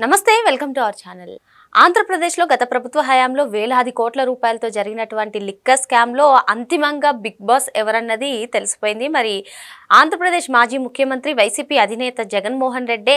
నమస్తే, welcome to our channel. ఆంధ్రప్రదేశ్లో గత ప్రభుత్వ హయాంలో వేలాది కోట్ల రూపాయలతో జరిగినటువంటి లిక్కర్ స్కామ్లో అంతిమంగా బిగ్ బాస్ ఎవరన్నది తెలిసిపోయింది. మరి ఆంధ్రప్రదేశ్ మాజీ ముఖ్యమంత్రి వైసీపీ అధినేత జగన్మోహన్ రెడ్డే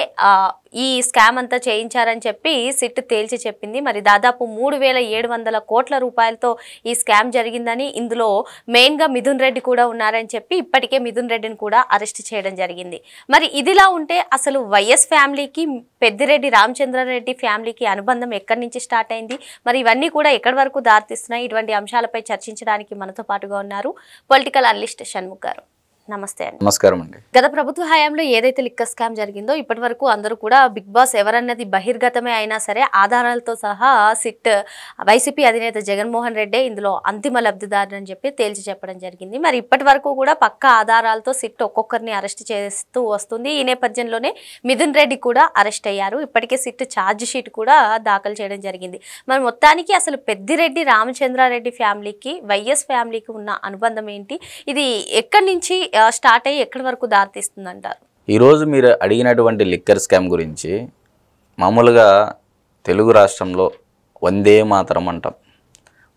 ఈ స్కామ్ అంతా చేయించారని చెప్పి సిట్ తేల్చి చెప్పింది. మరి దాదాపు 3,700 కోట్ల రూపాయలతో ఈ స్కామ్ జరిగిందని, ఇందులో మెయిన్గా మిథున్ రెడ్డి కూడా ఉన్నారని చెప్పి ఇప్పటికే మిథున్ రెడ్డిని కూడా అరెస్ట్ చేయడం జరిగింది. మరి ఇదిలా ఉంటే అసలు వైఎస్ ఫ్యామిలీకి పెద్దిరెడ్డి రామచంద్రారెడ్డి ఫ్యామిలీకి అనుబంధం ఎక్కడి నుంచి స్టార్ట్ అయింది, మరి ఇవన్నీ కూడా ఎక్కడి వరకు దారితీస్తున్నాయి, ఇటువంటి అంశాలపై చర్చించడానికి మనతో పాటుగా ఉన్నారు పొలిటికల్ అనలిస్ట్ షణ్ముఖ్ గారు. నమస్తే అండి. నమస్కారం అండి. గత ప్రభుత్వ హయాంలో ఏదైతే లిక్కర్ స్కామ్ జరిగిందో ఇప్పటి వరకు అందరూ కూడా బిగ్ బాస్ ఎవరన్నది బహిర్గతమే అయినా సరే ఆధారాలతో సహా సిట్ వైసీపీ అధినేత జగన్మోహన్ రెడ్డి ఇందులో అంతిమ లబ్ధిదారు అని చెప్పి తేల్చి చెప్పడం జరిగింది. మరి ఇప్పటి వరకు కూడా పక్కా ఆధారాలతో సిట్ ఒక్కొక్కరిని అరెస్ట్ చేస్తూ వస్తుంది. ఈ నేపథ్యంలోనే మిథున్ రెడ్డి కూడా అరెస్ట్ అయ్యారు. ఇప్పటికే సిట్ ఛార్జ్ షీట్ కూడా దాఖలు చేయడం జరిగింది. మరి మొత్తానికి అసలు పెద్దిరెడ్డి రామచంద్రారెడ్డి ఫ్యామిలీకి వైఎస్ ఫ్యామిలీకి ఉన్న అనుబంధం ఏంటి, ఇది ఎక్కడి నుంచి స్టార్ట్ అయ్యి ఎక్కడి వరకు దారితీస్తుంది అంటారు? ఈరోజు మీరు అడిగినటువంటి లిక్కర్ స్కామ్ గురించి మామూలుగా తెలుగు రాష్ట్రంలో వందే మాతరం అంటాం,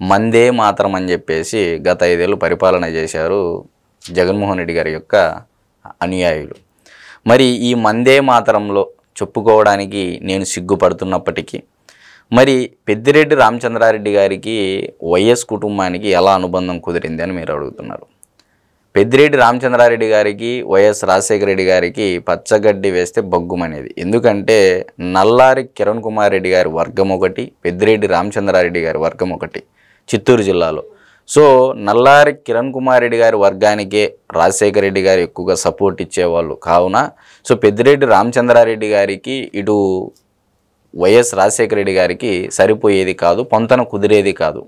మందే మాతరం అని చెప్పేసి గత 5 ఏళ్ళు పరిపాలన చేశారు జగన్మోహన్ రెడ్డి గారి యొక్క అనుయాయులు. మరి ఈ మందే మాతరంలో చెప్పుకోవడానికి నేను సిగ్గుపడుతున్నప్పటికీ మరి పెద్దిరెడ్డి రామచంద్రారెడ్డి గారికి వైఎస్ కుటుంబానికి ఎలా అనుబంధం కుదిరింది అని మీరు అడుగుతున్నారు. పెద్దిరెడ్డి రామచంద్రారెడ్డి గారికి వైఎస్ రాజశేఖర రెడ్డి గారికి పచ్చగడ్డి వేస్తే బగ్గుమనేది. ఎందుకంటే నల్లారి కిరణ్ కుమార్ రెడ్డి గారి వర్గం ఒకటి, పెద్దిరెడ్డి రామచంద్రారెడ్డి గారి వర్గం ఒకటి చిత్తూరు జిల్లాలో. సో నల్లారి కిరణ్ కుమార్ రెడ్డి గారి వర్గానికే రాజశేఖర రెడ్డి గారు ఎక్కువగా సపోర్ట్ ఇచ్చేవాళ్ళు కావున సో పెద్దిరెడ్డి రామచంద్రారెడ్డి గారికి ఇటు వైఎస్ రాజశేఖర రెడ్డి గారికి సరిపోయేది కాదు, పొంతన కుదిరేది కాదు.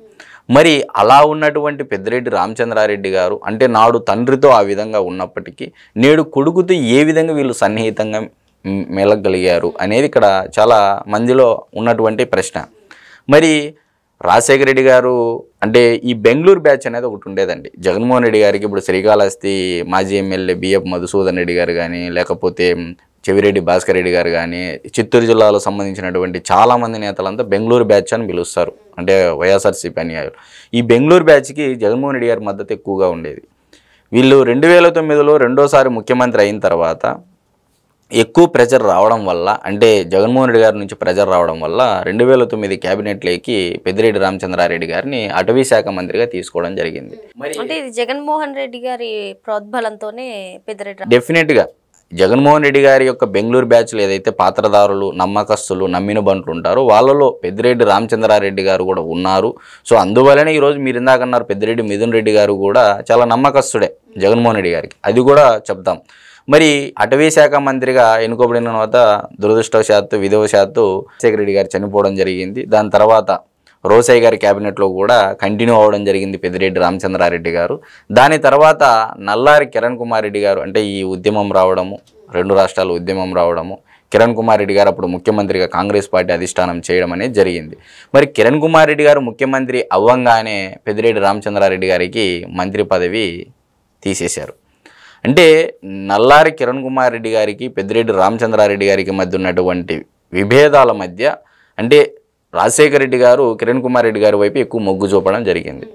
మరి అలా ఉన్నటువంటి పెద్దిరెడ్డి రామచంద్రారెడ్డి గారు అంటే నాడు తండ్రితో ఆ విధంగా ఉన్నప్పటికీ నేడు కొడుకుతో ఏ విధంగా వీళ్ళు సన్నిహితంగా మెలగలిగారు అనేది ఇక్కడ చాలా మందిలో ఉన్నటువంటి ప్రశ్న. మరి రాజశేఖర రెడ్డి గారు అంటే ఈ బెంగళూరు బ్యాచ్ అనేది ఒకటి ఉండేదండి జగన్మోహన్ రెడ్డి గారికి. ఇప్పుడు శ్రీకాళహస్తి మాజీ ఎమ్మెల్యే బిఎఫ్ మధుసూదన్ రెడ్డి గారు కానీ, లేకపోతే చెవిరెడ్డి భాస్కర్ రెడ్డి గారు కానీ, చిత్తూరు జిల్లాలో సంబంధించినటువంటి చాలామంది నేతలంతా బెంగళూరు బ్యాచ్ అని పిలుస్తారు, అంటే వైఎస్ఆర్సీపీ అనుయాయులు. ఈ బెంగళూరు బ్యాచ్కి జగన్మోహన్ రెడ్డి గారి మద్దతు ఎక్కువగా ఉండేది. వీళ్ళు 2009లో రెండోసారి ముఖ్యమంత్రి అయిన తర్వాత ఎక్కువ ప్రెజర్ రావడం వల్ల, అంటే జగన్మోహన్ రెడ్డి గారి నుంచి ప్రెజర్ రావడం వల్ల 2009 క్యాబినెట్లోకి పెద్దిరెడ్డి రామచంద్రారెడ్డి గారిని అటవీ శాఖ మంత్రిగా తీసుకోవడం జరిగింది. అంటే ఇది జగన్మోహన్ రెడ్డి గారి ప్రోద్బలంతోనే పెద్దిరెడ్డి డెఫినెట్గా జగన్మోహన్ రెడ్డి గారి యొక్క బెంగళూరు బ్యాచ్లు ఏదైతే పాత్రదారులు, నమ్మకస్తులు, నమ్మిన బంట్లు ఉంటారో వాళ్ళలో పెద్దిరెడ్డి రామచంద్రారెడ్డి గారు కూడా ఉన్నారు. సో అందువల్లనే ఈరోజు మీరు ఇందాకన్నారు పెద్దిరెడ్డి మిథున్ రెడ్డి గారు కూడా చాలా నమ్మకస్తుడే జగన్మోహన్ రెడ్డి గారికి, అది కూడా చెప్తాం. మరి అటవీ శాఖ మంత్రిగా ఎన్నుకోబడిన తర్వాత దురదృష్టవశాత్తు విధవశాత్తు రాజశేఖర రెడ్డి గారు చనిపోవడం జరిగింది. దాని తర్వాత రోసయ్య గారి క్యాబినెట్లో కూడా కంటిన్యూ అవ్వడం జరిగింది పెద్దిరెడ్డి రామచంద్రారెడ్డి గారు. దాని తర్వాత నల్లారి కిరణ్ కుమార్ రెడ్డి గారు అంటే ఈ ఉద్యమం రావడము, 2 రాష్ట్రాల ఉద్యమం రావడము, కిరణ్ కుమార్ రెడ్డి గారు అప్పుడు ముఖ్యమంత్రిగా కాంగ్రెస్ పార్టీ అధిష్టానం చేయడం అనేది జరిగింది. మరి కిరణ్ కుమార్ రెడ్డి గారు ముఖ్యమంత్రి అవ్వంగానే పెద్దిరెడ్డి రామచంద్రారెడ్డి గారికి మంత్రి పదవి తీసేశారు. అంటే నల్లారి కిరణ్ కుమార్ రెడ్డి గారికి పెద్దిరెడ్డి రామచంద్రారెడ్డి గారికి మధ్య ఉన్నటువంటి విభేదాల మధ్య అంటే రాజశేఖర రెడ్డి గారు కిరణ్ కుమార్ రెడ్డి గారి వైపు ఎక్కువ మొగ్గు చూపడం జరిగింది.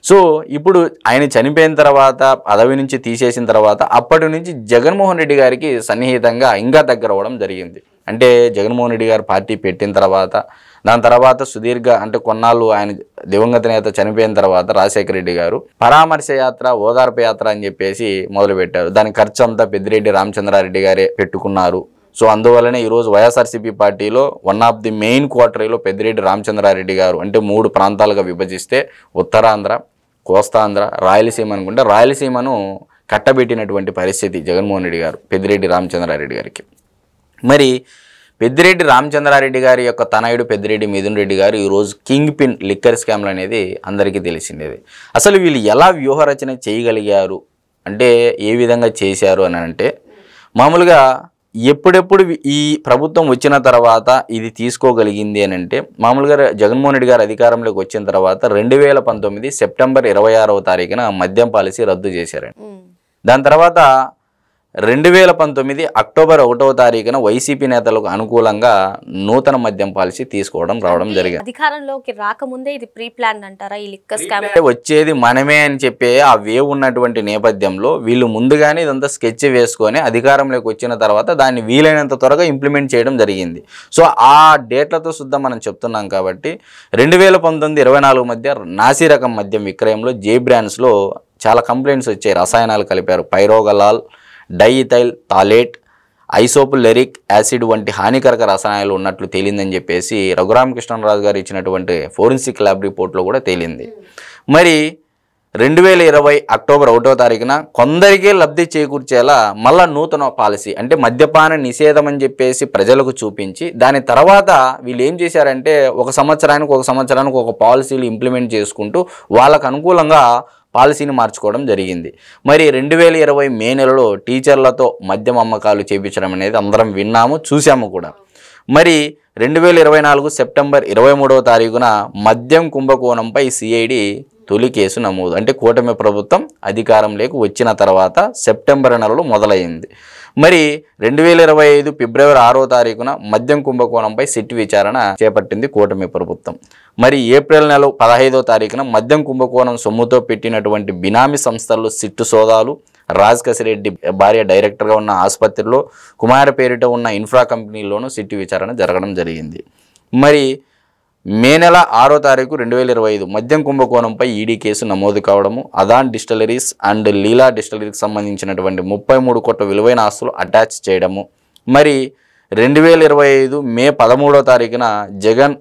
సో ఇప్పుడు ఆయన చనిపోయిన తర్వాత పదవి నుంచి తీసేసిన తర్వాత అప్పటి నుంచి జగన్మోహన్ రెడ్డి గారికి సన్నిహితంగా ఇంకా దగ్గర అవ్వడం జరిగింది. అంటే జగన్మోహన్ రెడ్డి గారు పార్టీ పెట్టిన తర్వాత దాని తర్వాత సుదీర్ఘ అంటే కొన్నాళ్ళు ఆయన దివంగత నేత చనిపోయిన తర్వాత రాజశేఖర రెడ్డి గారు పరామర్శ యాత్ర, ఓదార్పు యాత్ర అని చెప్పేసి మొదలుపెట్టారు. దాని ఖర్చు అంతా పెద్దిరెడ్డి రామచంద్రారెడ్డి గారే పెట్టుకున్నారు. సో అందువల్లనే ఈరోజు వైఎస్ఆర్సీపీ పార్టీలో వన్ ఆఫ్ ది మెయిన్ క్వార్టరీలో పెద్దిరెడ్డి రామచంద్రారెడ్డి గారు అంటే 3 ప్రాంతాలుగా విభజిస్తే ఉత్తరాంధ్ర, కోస్తాంధ్ర, రాయలసీమ అనుకుంటే రాయలసీమను కట్టబెట్టినటువంటి పరిస్థితి జగన్మోహన్ రెడ్డి గారు పెద్దిరెడ్డి రామచంద్రారెడ్డి గారికి. మరి పెద్దిరెడ్డి రామచంద్రారెడ్డి గారి యొక్క తనయుడు పెద్దిరెడ్డి మిథున్ రెడ్డి గారు ఈరోజు కింగ్ పిన్ లిక్కర్ స్కామ్లు అనేది అందరికీ తెలిసిందేది. అసలు వీళ్ళు ఎలా వ్యూహరచన చేయగలిగారు అంటే ఏ విధంగా చేశారు అని అంటే మామూలుగా ఎప్పుడెప్పుడు ఈ ప్రభుత్వం వచ్చిన తర్వాత ఇది తీసుకోగలిగింది అని అంటే మామూలుగా జగన్మోహన్ రెడ్డి గారు అధికారంలోకి వచ్చిన తర్వాత 2019 సెప్టెంబర్ 26వ తారీఖున మద్యం పాలసీ రద్దు చేశారండి. దాని తర్వాత 2019 అక్టోబర్ 1వ తారీఖున వైసీపీ నేతలకు అనుకూలంగా నూతన మద్యం పాలసీ తీసుకోవడం రావడం జరిగింది. అధికారంలోకి రాకముందే ఇది ప్రీ ప్లాన్ అంటారా ఈ లిక్కర్ స్కామ్? వచ్చేది మనమే అని చెప్పి ఆ వేవ్ ఉన్నటువంటి నేపథ్యంలో వీళ్ళు ముందుగానే ఇదంతా స్కెచ్ వేసుకొని అధికారంలోకి వచ్చిన తర్వాత దాన్ని వీలైనంత త్వరగా ఇంప్లిమెంట్ చేయడం జరిగింది. సో ఆ డేట్లతో శుద్ధ మనం చెప్తున్నాం కాబట్టి 2019-24 మధ్య నాసి రకం మద్యం విక్రయంలో జే బ్రాండ్స్లో చాలా కంప్లైంట్స్ వచ్చాయి. రసాయనాలు కలిపారు, పైరోగలాల్, డైఇథైల్ థాలేట్, ఐసోపులెరిక్ యాసిడ్ వంటి హానికరక రసాయనాలు ఉన్నట్లు తేలిందని చెప్పేసి రఘురామకృష్ణరాజు గారు ఇచ్చినటువంటి ఫోరెన్సిక్ ల్యాబ్ రిపోర్ట్లో కూడా తేలింది. మరి 2020 అక్టోబర్ 1వ తారీఖున కొందరికే లబ్ధి చేకూర్చేలా మళ్ళా నూతన పాలసీ అంటే మద్యపాన నిషేధం అని చెప్పేసి ప్రజలకు చూపించి దాని తర్వాత వీళ్ళు ఏం చేశారంటే ఒక సంవత్సరానికి ఒక పాలసీలు ఇంప్లిమెంట్ చేసుకుంటూ వాళ్ళకు అనుకూలంగా పాలసీని మార్చుకోవడం జరిగింది. మరి 2020 మే నెలలో టీచర్లతో మద్యం అమ్మకాలు చేపించడం అనేది అందరం విన్నాము, చూసాము కూడా. మరి 2024 సెప్టెంబర్ 23వ తారీఖున మద్యం కుంభకోణంపై సిఐడి తొలి కేసు నమోదు. అంటే కూటమి ప్రభుత్వం అధికారంలోకి వచ్చిన తర్వాత సెప్టెంబర్ నెలలో మొదలైంది. మరి 2025 ఫిబ్రవరి 6వ తారీఖున మద్యం కుంభకోణంపై సిట్ విచారణ చేపట్టింది కూటమి ప్రభుత్వం. మరి ఏప్రిల్ నెల 15వ తారీఖున మద్యం కుంభకోణం సొమ్ముతో పెట్టినటువంటి బినామీ సంస్థల్లో సిట్టు సోదాలు, రాజ్ కసిరెడ్డి భార్య డైరెక్టర్గా ఉన్న ఆసుపత్రిలో, కుమార పేరిట ఉన్న ఇన్ఫ్రా కంపెనీలోనూ సిట్టు విచారణ జరగడం జరిగింది. మరి మే నెల 6వ తారీఖు 2025 మద్యం కుంభకోణంపై ఈడీ కేసు నమోదు కావడము, అదాన్ డిస్టిలరీస్ అండ్ లీలా డిస్టిలరీకి సంబంధించినటువంటి 33 కోట్ల విలువైన ఆస్తులు అటాచ్ చేయడము. మరి 2025 మే 13వ తారీఖున జగన్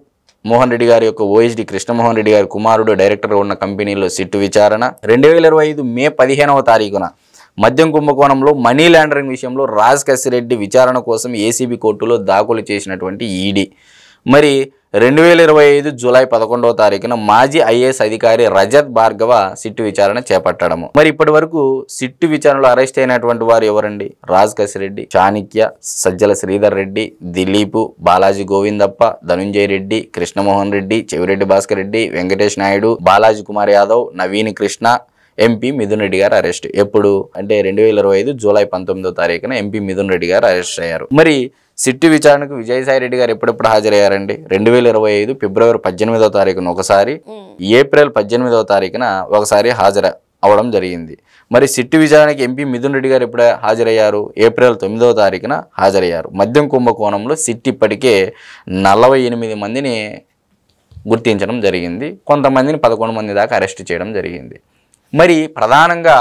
మోహన్ రెడ్డి గారి యొక్క ఓఎస్డి కృష్ణమోహన్ రెడ్డి గారి కుమారుడు డైరెక్టర్గా ఉన్న కంపెనీలో సిట్టు విచారణ. 2025 మే 15వ తారీఖున మద్యం కుంభకోణంలో మనీ లాండరింగ్ విషయంలో రాజ్ కసిరెడ్డి విచారణ కోసం ఏసీబీ కోర్టులో దాఖలు చేసినటువంటి ఈడీ. మరి 2025 జూలై 11వ తారీఖున మాజీ ఐఏఎస్ అధికారి రజత్ భార్గవ సిట్టు విచారణ చేపట్టడము. మరి ఇప్పటి వరకు సిట్టు విచారణలో అరెస్ట్ అయినటువంటి వారు ఎవరండి? రాజ్ కసిరెడ్డి, చాణిక్య, సజ్జల శ్రీధర్ రెడ్డి, దిలీపు, బాలాజీ గోవిందప్ప, ధనుంజయ రెడ్డి, కృష్ణమోహన్ రెడ్డి, చెవిరెడ్డి భాస్కర్ రెడ్డి, వెంకటేష్ నాయుడు, బాలాజీ కుమార్ యాదవ్, నవీన్ కృష్ణ, ఎంపీ మిథున్ రెడ్డి గారు అరెస్ట్. ఎప్పుడు అంటే 2025 జూలై 19వ తారీఖున ఎంపీ మిథున్ రెడ్డి గారు అరెస్ట్ అయ్యారు. మరి సిట్టు విచారణకు విజయసాయి రెడ్డి గారు ఎప్పుడెప్పుడు హాజరయ్యారండి? 2025 ఫిబ్రవరి 18వ తారీఖున ఒకసారి, ఏప్రిల్ 18వ తారీఖున ఒకసారి హాజరు అవడం జరిగింది. మరి సిట్టు విచారణకి ఎంపీ మిథున్ రెడ్డి గారు ఎప్పుడు హాజరయ్యారు? ఏప్రిల్ 9వ తారీఖున హాజరయ్యారు. మద్యం కుంభకోణంలో సిట్ ఇప్పటికే 48 మందిని గుర్తించడం జరిగింది. కొంతమందిని 11 మంది దాకా అరెస్ట్ చేయడం జరిగింది. మరి ప్రధానంగా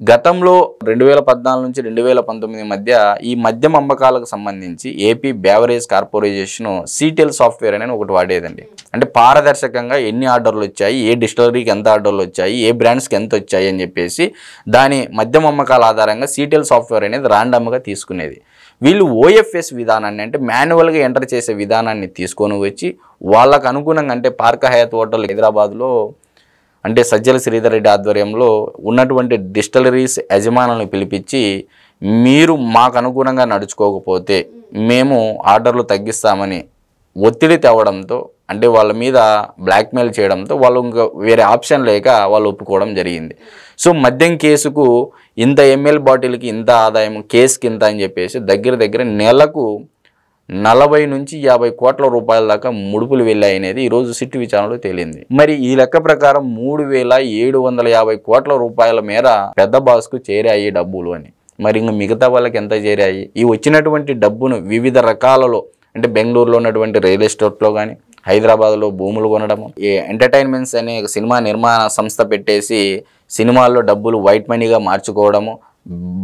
గతంలో 2014 నుంచి 2019 మధ్య ఈ మద్యం అమ్మకాలకు సంబంధించి AP beverage corporation Seattle software అనేది ఒకటి వాడేదండి. అంటే పారదర్శకంగా ఎన్ని ఆర్డర్లు వచ్చాయి, ఏ డిస్టిలరీకి ఎంత ఆర్డర్లు వచ్చాయి, ఏ బ్రాండ్స్కి ఎంత వచ్చాయి అని చెప్పేసి దాని మద్యం అమ్మకాల ఆధారంగా సీటెల్ సాఫ్ట్వేర్ అనేది ర్యాండమ్గా తీసుకునేది. వీళ్ళు ఓఎఫ్ఎస్ విధానాన్ని అంటే మాన్యువల్గా ఎంటర్ చేసే విధానాన్ని తీసుకొని వచ్చి వాళ్ళకు అనుగుణంగా అంటే పార్క్ హయాత్ హోటల్ హైదరాబాద్లో అంటే సజ్జల శ్రీధర్ రెడ్డి ఆధ్వర్యంలో ఉన్నటువంటి డిస్టిలరీస్ యజమానులను పిలిపించి మీరు మాకు అనుగుణంగా నడుచుకోకపోతే మేము ఆర్డర్లు తగ్గిస్తామని ఒత్తిడి తేవడంతో అంటే వాళ్ళ మీద బ్లాక్మెయిల్ చేయడంతో వాళ్ళు ఇంకా వేరే ఆప్షన్ లేక వాళ్ళు ఒప్పుకోవడం జరిగింది. సో మద్యం కేసుకు ఇంత ఎంఎల్ బాటిల్కి ఇంత ఆదాయం, కేసుకి ఇంత అని చెప్పేసి దగ్గర నెలకు 40 నుంచి 50 కోట్ల రూపాయల దాకా ముడుపులు వెళ్ళాయి అనేది ఈరోజు సిట్టు విచారణలో తేలింది. మరి ఈ లెక్క ప్రకారం 3750 కోట్ల రూపాయల మేర పెద్ద బాస్కు చేరాయి డబ్బులు అని. మరి ఇంకా మిగతా వాళ్ళకి ఎంత చేరాయి? ఈ వచ్చినటువంటి డబ్బును వివిధ రకాలలో అంటే బెంగళూరులో ఉన్నటువంటి రియల్ ఎస్టేట్లో కానీ, హైదరాబాద్లో భూములు కొనడము, ఈ ఎంటర్టైన్మెంట్స్ అనే సినిమా నిర్మాణ సంస్థ పెట్టేసి సినిమాల్లో డబ్బులు వైట్ మనీగా మార్చుకోవడము,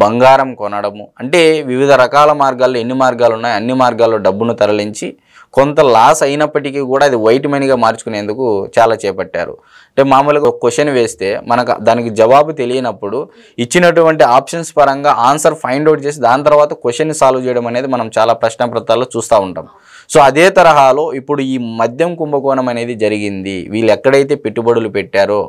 బంగారం కొనడము, అంటే వివిధ రకాల మార్గాల్లో ఎన్ని మార్గాలు ఉన్నాయి అన్ని మార్గాల్లో డబ్బును తరలించి కొంత లాస్ అయినప్పటికీ కూడా అది వైట్ మనీగా మార్చుకునేందుకు చాలా చేపట్టారు. అంటే మామూలుగా ఒక క్వశ్చన్ వేస్తే మనకు దానికి జవాబు తెలియనప్పుడు ఇచ్చినటువంటి ఆప్షన్స్ పరంగా ఆన్సర్ ఫైండ్ అవుట్ చేసి దాని తర్వాత క్వశ్చన్ని సాల్వ్ చేయడం అనేది మనం చాలా ప్రశ్నపత్రాల్లో చూస్తూ ఉంటాం. సో అదే తరహాలో ఇప్పుడు ఈ మద్యం కుంభకోణం అనేది జరిగింది. వీళ్ళు ఎక్కడైతే పెట్టుబడులు పెట్టారో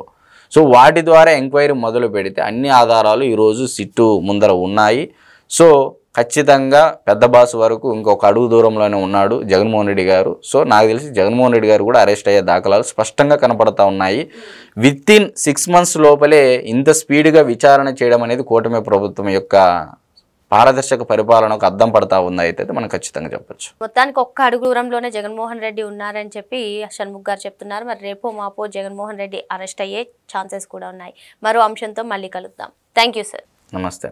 సో వాటి ద్వారా ఎంక్వైరీ మొదలు పెడితే అన్ని ఆధారాలు ఈరోజు సిట్టు ముందర ఉన్నాయి. సో ఖచ్చితంగా పెద్ద బాస్ వరకు ఇంకొక అడుగు దూరంలోనే ఉన్నాడు జగన్మోహన్ రెడ్డి గారు. సో నాకు తెలిసి జగన్మోహన్ రెడ్డి గారు కూడా అరెస్ట్ అయ్యే దాఖలాలు స్పష్టంగా కనపడతా ఉన్నాయి. విత్ ఇన్ 6 months లోపలే ఇంత స్పీడ్గా విచారణ చేయడం అనేది కూటమి ప్రభుత్వం యొక్క పారదర్శక పరిపాలనకు అద్దం పడతా ఉంది అయితే మనం ఖచ్చితంగా చెప్పొచ్చు. మొత్తానికి ఒక్క అడుగు దూరంలోనే జగన్మోహన్ రెడ్డి ఉన్నారని చెప్పి షణ్ముఖ్ గారు చెప్తున్నారు. మరి రేపో మాపో జగన్మోహన్ రెడ్డి అరెస్ట్ అయ్యే ఛాన్సెస్ కూడా ఉన్నాయి. మరో అంశంతో మళ్ళీ కలుద్దాం. Thank you sir. నమస్తే.